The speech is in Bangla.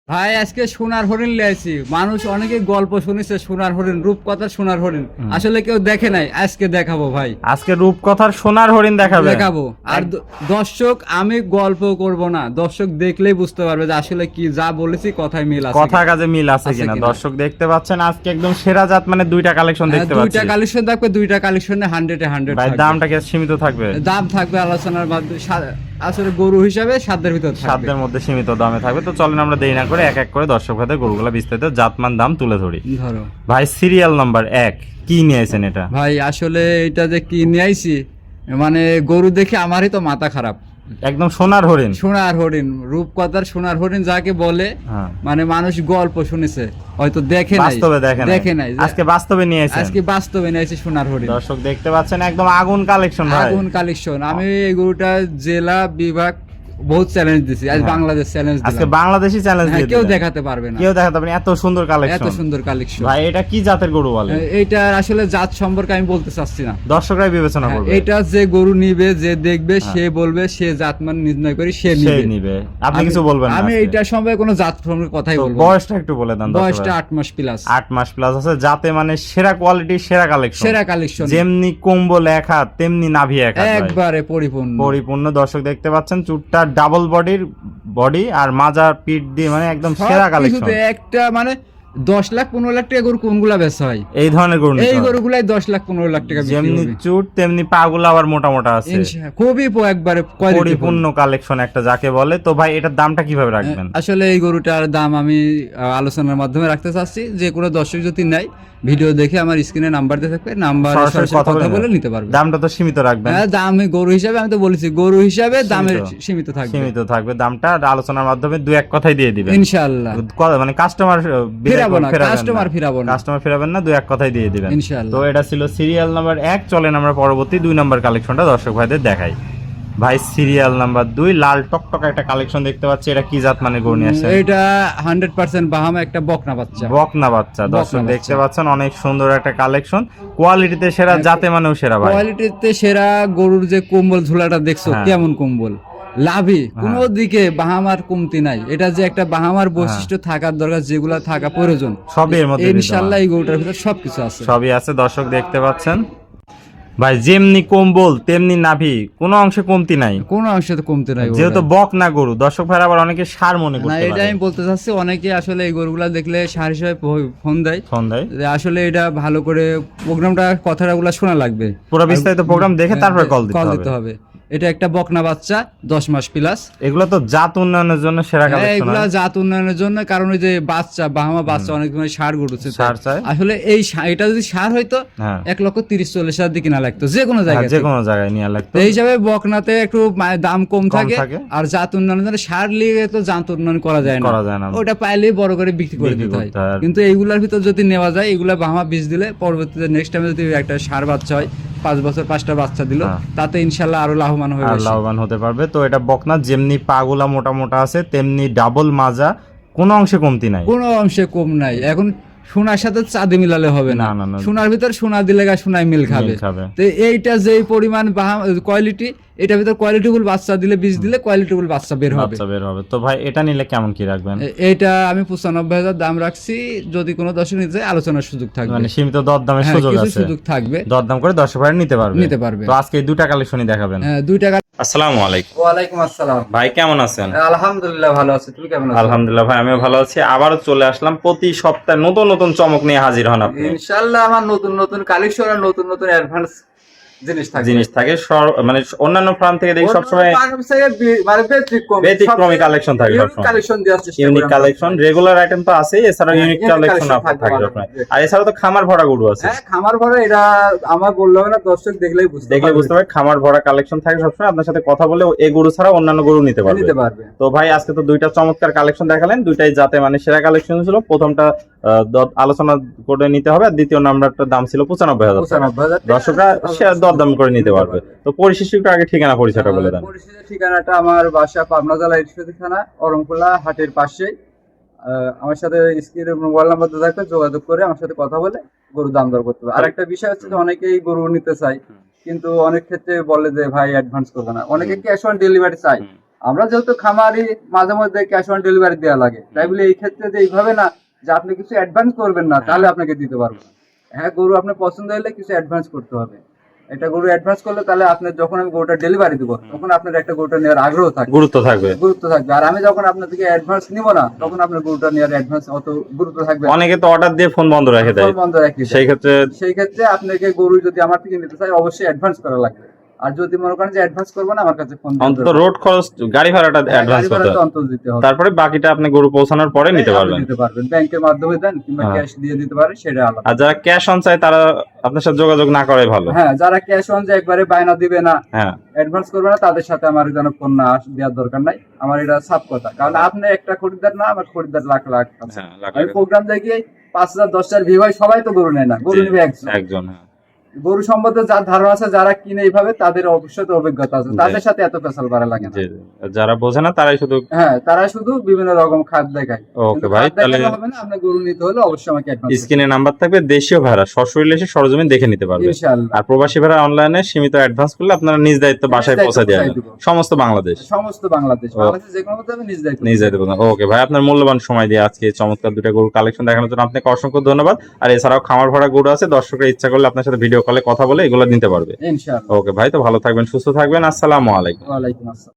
ভাই আজকে সোনার হরিণ লিয়েছি। মানুষ অনেকে গল্প শুনেছে সোনার হরিণ, রূপকথার সোনার হরিণ, আসলে কেউ দেখে নাই। আজকে দেখাবো ভাই, আজকে রূপকথার সোনার হরিণ দেখাবো। আর দর্শক, আমি গল্প করব না, দর্শক দেখলেই বুঝতে পারবে যে আসলে কি যা বলেছি কথায় মিল আছে, কথা কাজে মিল আছে কিনা। দর্শক দেখতে পাচ্ছেন আজকে একদম সেরা জাত, মানে দুইটা কালেকশন দেখতে পাচ্ছি। দুইটা কালেকশন থাকবে, দুইটা কালেকশনে 100 ভাই দামটা কি সীমিত থাকবে? দাম থাকবে আলোচনার মাধ্যমে, আসলে গরু হিসাবে সাধ্যের ভিতর থাকবে, সাধ্যের মধ্যে সীমিত দামে থাকবে। তো চলেন আমরা দেরি না করে এক এক করে দর্শক ভাইদের গরুগুলা বিস্তারিত জাতমান দাম তুলে ধরি। ধরো ভাই সিরিয়াল নাম্বার 1 কি নিয়েছেন এটা? ভাই আসলে এটা যে কি নিয়ে আইছি, মানে গরু দেখে আমারই তো মাথা খারাপ। একদম সোনার হরিণ, সোনার হরিণ, রূপকথার সোনার হরিণ যাকে বলে। হ্যাঁ। মানে মানুষ গল্প শুনেছে, হয়তো দেখে নাই, বাস্তবে দেখে নাই। আজকে বাস্তবে নিয়েছেন, আজকে বাস্তবে নিয়েছি সোনার হরিণ। দর্শক দেখতে পাচ্ছেন একদম আগুন কালেকশন ভাই, আগুন কালেকশন। আমি এই গরুটা জেলা বিভাগ বহুত চ্যালেঞ্জ দিছি, আজ বাংলাদেশ চ্যালেঞ্জ আজকে দিলাম। বাংলাদেশি চ্যালেঞ্জ দিয়ে কেউ দিলেন। দেখাতে পারবে না, কেউ দেখাতে পারবে না, এত সুন্দর এত কালেকশন। সুন্দর কালেকশন। ভাই এটা কি জাতের গরু বলে? এইটার আসলে জাত সম্পর্কে আমি বলতে চাচ্ছি না, দর্শকরাই বিবেচনা করবে। এটা যে গরু নিবে, যে দেখবে, সে বলবে, সে জাতমান নির্ণয় করে সে নিবে। আপনি কিছু বলবেন না? আমি এইটার সম্পর্কে কোনো জাত সম্পর্কে কথাই বলবো না। বয়সটা একটু বলে দেন। বয়সটা 8 মাস প্লাস। 8 মাস প্লাস আছে, যাতে মানে সেরা কোয়ালিটি, সেরা কালেকশন, সেরা কালেকশন। যেমনি কম্বল এক হাত তেমনি নাভি এক হাত, একবারে পরিপূর্ণ পরিপূর্ণ। দর্শক দেখতে পাচ্ছেন চুটটা ডাবল বডি আর মাজার পিঠ দিয়ে, মানে একদম সেরা কালেকশন। একটা মানে 10 লাখ 15 লাখ টাকা গরু কোনগুলা বেচা হয়? এই ধরনের গরু, এই গরুগুলাই 10 লাখ 15 লাখ টাকা বিক্রি যেমনি হবে। চুট তেমনি পাগুলা আবার মোটা মোটা আছে, খুবই একবারে পরিপূর্ণ কালেকশন একটা যাকে বলে। তো ভাই এটার দামটা কিভাবে রাখবেন? আসলে এই গরুটার দাম আমি আলোচনার মাধ্যমে রাখতে চাচ্ছি। যে কোনো দর্শক যদি নেয়, ভিডিও দেখে আমার স্ক্রিনে নাম্বার দিয়ে থাকবে, নাম্বার সরাসরি কথা বলে নিতে পারবে। দামটা তো সীমিত রাখবেন। হ্যাঁ, দামে গরু হিসাবে, আমি তো বলেছি গরু হিসাবে দামের সীমিত থাকবে। দামটা আলোচনার মাধ্যমে দু এক কথাই দিয়ে দিবেন ইনশাআল্লাহ। মানে কাস্টমার ফিরাবো না, কাস্টমার ফিরাবেন না, দু এক কথাই দিয়ে দিবেন ইনশাআল্লাহ। তো এটা ছিল সিরিয়াল নাম্বার 1। চলেন আমরা পরবর্তী 2 নাম্বার কালেকশনটা দর্শক ভাইদের দেখাই। ভাই সিরিয়াল নাম্বার 2 লাল টকটকা একটা কালেকশন দেখতে পাচ্ছি। এটা কি জাত মানে গরু নিয়ে আসছে? এটা 100% বাহামা একটা বকনা বাচ্চা। দর্শক দেখতে পাচ্ছেন অনেক সুন্দর একটা কালেকশন, কোয়ালিটিতে সেরা, জাতে মানেও সেরা ভাই। কোয়ালিটিতে সেরা। গরুর যে কম্বল ঝুলাটা দেখছো, কেমন কম্বল, লাভি কোনো দিকে বাহামার কমতি নাই। এটা যে একটা বাহামার বৈশিষ্ট্য থাকার দরকার, যেগুলা থাকা প্রয়োজন, সবই এর মধ্যে ইনশাআল্লাহ এই গরুটার ভিতর সবকিছু আছে, সবই আছে। দর্শক দেখতে পাচ্ছেন ভাই, যেমনি কম্বল তেমনি নাভি, কোনো অংশে কমতি নাই, কোনো অংশে কমতি নাই। যেহেতু বক না গরু, দর্শক ভাই আবার অনেকে সার মনে করতে না, পারে। এটা আমি বলতে চাচ্ছি, অনেকে আসলে এই গরুগুলা দেখলে সার হিসেবে ফোন দেয়। যে আসলে এটা ভালো করে প্রোগ্রামটা, কথাগুলো শোনা লাগবে, পুরো বিস্তারিত প্রোগ্রাম দেখে তারপরে কল দিতে হবে। এটা একটা বকনা বাচ্চা 10 মাস প্লাস। এগুলো তো জাত উন্নয়নের জন্য সেরা কালেকশন। এগুলা জাত উন্নয়নের জন্য, কারণ ওই যে বাচ্চা, বাহামা বাচ্চা অনেক সময় সার গড়ুছে, আসলে এই এটা যদি সার হইতো 1,30,40,000 দিয়ে কিনা লাগতো, যে কোনো জায়গায় নিয়ে লাগতো। এই হিসাবে বকনাতে একটু দাম কম থাকে। আর জাত উন্নয়নের জন্য সার লিগে তো জাত উন্নয়ন করা যায় না, ওটা পাইলেই বড় করে বিক্রি করে দিতে হয়। কিন্তু এইগুলার ভিতর যদি নেওয়া যায়, এগুলা বাহামা বীজ দিলে পরবর্তীতে নেক্সট টাইমে যদি একটা সার বাচ্চা হয়, 5 বছর 5টা বাচ্চা দিল, তাতে ইনশাআল্লাহ আরো লাভবান হতে পারবে। তো এটা বকনা, যেমনি পাগুলা মোটা মোটা আছে তেমনি ডাবল মাজা, কোনো অংশে কমতি নাই, কোনো অংশে কম নাই। এখন সোনার সাথে চাঁদি মিলালে হবে না, সোনার ভিতর সোনা দিলে সোনায় মিল খাবে। তো এইটা যে পরিমাণ কোয়ালিটি, এটার ভিতর কোয়ালিটিফুল বাচ্চা দিলে, বীজ দিলে কোয়ালিটিফুল বাচ্চা বের হবে। তো ভাই এটা নিলে কেমন কি রাখবেন? এটা আমি 95,000 দাম রাখছি। যদি কোনো দর্শক নিতে চায়, আলোচনার সুযোগ থাকবে, মানে সীমিত দরদামের সুযোগ থাকবে, দরদাম করে দর্শক ভাই নিতে পারবে। তো আজকে দুইটা কালেকশনই দেখাবেন। দুইটা। আসসালামু আলাইকুম। ওয়ালাইকুম আসসালাম। ভাই কেমন আছেন? আলহামদুলিল্লাহ ভালো আছি, তুমি কেমন আছো? আলহামদুলিল্লাহ ভাই আমিও ভালো আছি। আবারও চলে আসলাম, প্রতি সপ্তাহে নতুন নতুন চমক নিয়ে হাজির হন আপনি। ইনশাআল্লাহ আমার নতুন নতুন কালেকশন আর নতুন নতুন অ্যাডভান্স জিনিস থাকে। মানে অন্যান্য ফার্ম থেকে দেখি সবসময় মানে ব্যতিক্রমী কালেকশন থাকে, ইউনিক কালেকশন। রেগুলার আইটেম তো আছে, এছাড়া ইউনিক কালেকশন থাকে সবসময়। আর এছাড়া তো খামার ভরা গরু আছে। হ্যাঁ, খামার ভরা, এটা আমার বললাম না, দর্শক দেখলেই বুঝতে পারবে। খামার ভরা কালেকশন থাকে সবসময়। আপনার সাথে কথা বলে এই গরু ছাড়া অন্যান্য গরু নিতে পারবে। তো ভাই আজকে তো দুইটা চমৎকার কালেকশন দেখালেন, দুইটাই যাতে মানে সেরা কালেকশন ছিল। প্রথমটা আলোচনা করে নিতে হবে, আর দ্বিতীয় নাম্বারটার দাম ছিল 95,000। দর্শকরা দরদাম করে নিতে পারবে। তো পরিশেষে একটু আগে ঠিকানা পরিচয়টা বলে দেন। ঠিকানাটা আমার বাসা পাবনা জেলা ঈশ্বরদী থানা, অরংখোলা হাটের পাশে। আমার সাথে স্ক্রিনে মোবাইল নাম্বার দেওয়া থাকবে, যোগাযোগ করে আমার সাথে কথা বলে গরু দাম দর করতে হবে। আর একটা বিষয় হচ্ছে যে অনেকেই গরু নিতে চায়, কিন্তু অনেক ক্ষেত্রে বলে যে ভাই অ্যাডভান্স করবে না, অনেকে ক্যাশ অন ডেলিভারি চাই। আমরা যেহেতু খামারি, মাঝে মধ্যে ক্যাশ অন ডেলিভারি দেওয়া লাগে, তাই বলে এই ক্ষেত্রে যে এইভাবে না যে আপনি কিছু অ্যাডভান্স করবেন না তাহলে আপনাকে দিতে পারবো না। হ্যাঁ, গরু আপনার পছন্দ হলে কিছু অ্যাডভান্স করতে হবে। এটা গরু অ্যাডভান্স করলে তাহলে আপনি যখন আমি গরুটা ডেলিভারি দেবো তখন আপনার একটা গরুটা নেওয়ার আগ্রহ থাকবে, গুরুত্ব থাকবে। আর আমি যখন আপনার থেকে অ্যাডভান্স নিব না তখন আপনার গরুটা নেওয়ার অ্যাডভান্স অত গুরুত্ব থাকবে। অনেকে তো অর্ডার দিয়ে ফোন বন্ধ রেখে দেয়, সেই ক্ষেত্রে আপনাকে গরু যদি আমার থেকে নিতে চাই অবশ্যই অ্যাডভান্স করা লাগবে। আর যদি মনে করেন যে অ্যাডভান্স করবো না, আমার কাছে ফোন অন্তত রোড খরচ, গাড়ি ভাড়াটা অ্যাডভান্স করতে হবে, তারপরে বাকিটা আপনি গরু পৌঁছানোর পরে নিতে পারবেন। ব্যাংকের মাধ্যমে দেন কিংবা ক্যাশ দিয়ে দিতে পারেন, সেটা আলাদা। আর যারা ক্যাশ অন চায় তারা আপনার সাথে যোগাযোগ না করে ভালো। হ্যাঁ, যারা ক্যাশ অন যে একবারে বায়না দিবে না, অ্যাডভান্স করবে না, তাদের সাথে আমার যেন ফোন না দেওয়ার দরকার নাই। আমার এটা সাফ কথা, কারণ আপনি একটা খরিদ্দার না, আমার খরিদ্দার লাখ লাখ। আমি প্রোগ্রাম দেখি 5,000 10,000 ভিউ হয়, সবাই তো গরু নেয় না, গরু নেবে একজন। গরু সম্বন্ধে যার ধারণা আছে, যারা কিনে এইভাবে, তাদের অবশ্যই অভিজ্ঞতা আছে, তাদের সাথে এত পেশাল বাড়া লাগে না। যারা বোঝে না তারাই শুধু বিভিন্ন রকম খাদ দেখায়। ওকে ভাই, তাহলে হবে না, আপনার গরু নিতে হলে অবশ্যই আমাকে স্ক্রিনে নাম্বার থাকবে, দেশীয় ভাড়া সশরীরে এসে সরজমিন দেখে নিতে পারবে ইনশাআল্লাহ। আর প্রবাসী ভাড়া অনলাইনে সীমিত অ্যাডভান্স করলে আপনারা নিজ দায়িত্ব বাসায় পৌঁছে দিয়ে আসবেন। সমস্ত বাংলাদেশ যে কোনো মতে আমি নিজ দায়িত্ব। ওকে ভাই, আপনার মূল্যবান সময় দিয়ে আজকে চমৎকার দুটো গরু কালেকশন দেখানোর জন্য আপনাকে অসংখ্য ধন্যবাদ। আর এছাড়াও খামার ভাড়া গরু আছে, দর্শকরা ইচ্ছা করলে আপনার সাথে ভিডিও কলে কথা বলে এগুলো নিতে পারবে ইনশাআল্লাহ। ওকে ভাই, তো ভালো থাকবেন, সুস্থ থাকবেন। আসসালামু আলাইকুম। ওয়া আলাইকুম আসসালাম।